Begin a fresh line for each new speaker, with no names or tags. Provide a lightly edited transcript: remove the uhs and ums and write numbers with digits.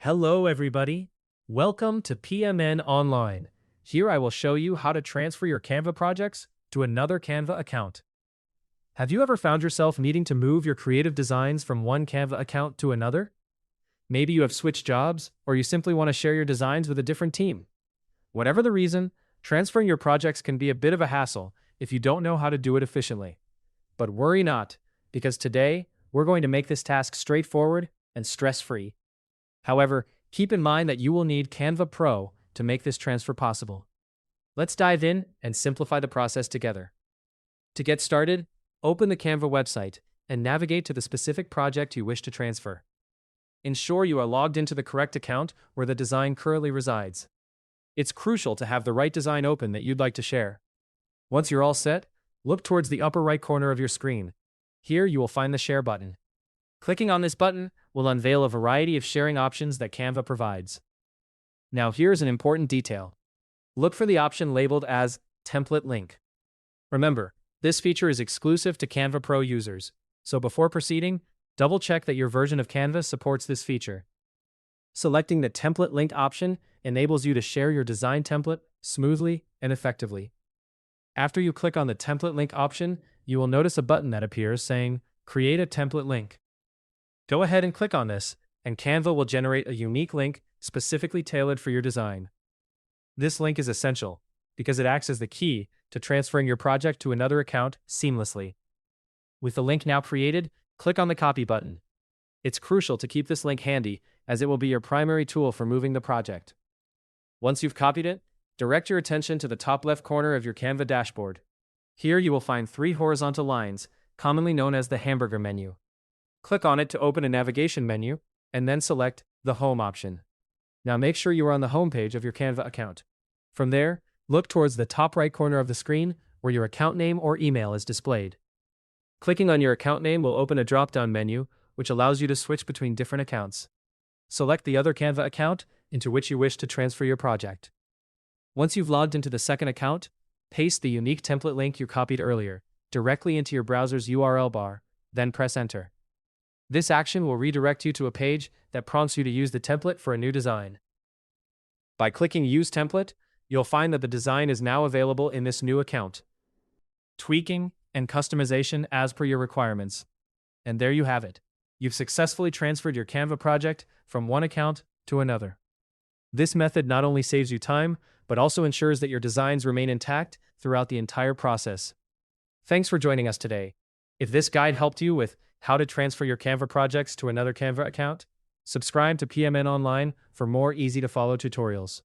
Hello, everybody. Welcome to PMN Online. Here I will show you how to transfer your Canva projects to another Canva account. Have you ever found yourself needing to move your creative designs from one Canva account to another? Maybe you have switched jobs, or you simply want to share your designs with a different team. Whatever the reason, transferring your projects can be a bit of a hassle if you don't know how to do it efficiently. But worry not, because today we're going to make this task straightforward and stress-free. However, keep in mind that you will need Canva Pro to make this transfer possible. Let's dive in and simplify the process together. To get started, open the Canva website and navigate to the specific project you wish to transfer. Ensure you are logged into the correct account where the design currently resides. It's crucial to have the right design open that you'd like to share. Once you're all set, look towards the upper right corner of your screen. Here you will find the Share button. Clicking on this button will unveil a variety of sharing options that Canva provides. Now here's an important detail. Look for the option labeled as Template Link. Remember, this feature is exclusive to Canva Pro users, so before proceeding, double-check that your version of Canva supports this feature. Selecting the Template Link option enables you to share your design template smoothly and effectively. After you click on the Template Link option, you will notice a button that appears saying Create a Template Link. Go ahead and click on this, and Canva will generate a unique link specifically tailored for your design. This link is essential because it acts as the key to transferring your project to another account seamlessly. With the link now created, click on the Copy button. It's crucial to keep this link handy as it will be your primary tool for moving the project. Once you've copied it, direct your attention to the top left corner of your Canva dashboard. Here you will find 3 horizontal lines, commonly known as the hamburger menu. Click on it to open a navigation menu, and then select the Home option. Now make sure you are on the home page of your Canva account. From there, look towards the top right corner of the screen where your account name or email is displayed. Clicking on your account name will open a drop-down menu, which allows you to switch between different accounts. Select the other Canva account into which you wish to transfer your project. Once you've logged into the second account, paste the unique template link you copied earlier directly into your browser's URL bar, then press Enter. This action will redirect you to a page that prompts you to use the template for a new design. By clicking Use Template, you'll find that the design is now available in this new account. Tweaking and customization as per your requirements. And there you have it. You've successfully transferred your Canva project from one account to another. This method not only saves you time, but also ensures that your designs remain intact throughout the entire process. Thanks for joining us today. If this guide helped you with how to transfer your Canva projects to another Canva account, subscribe to PMN Online for more easy-to-follow tutorials.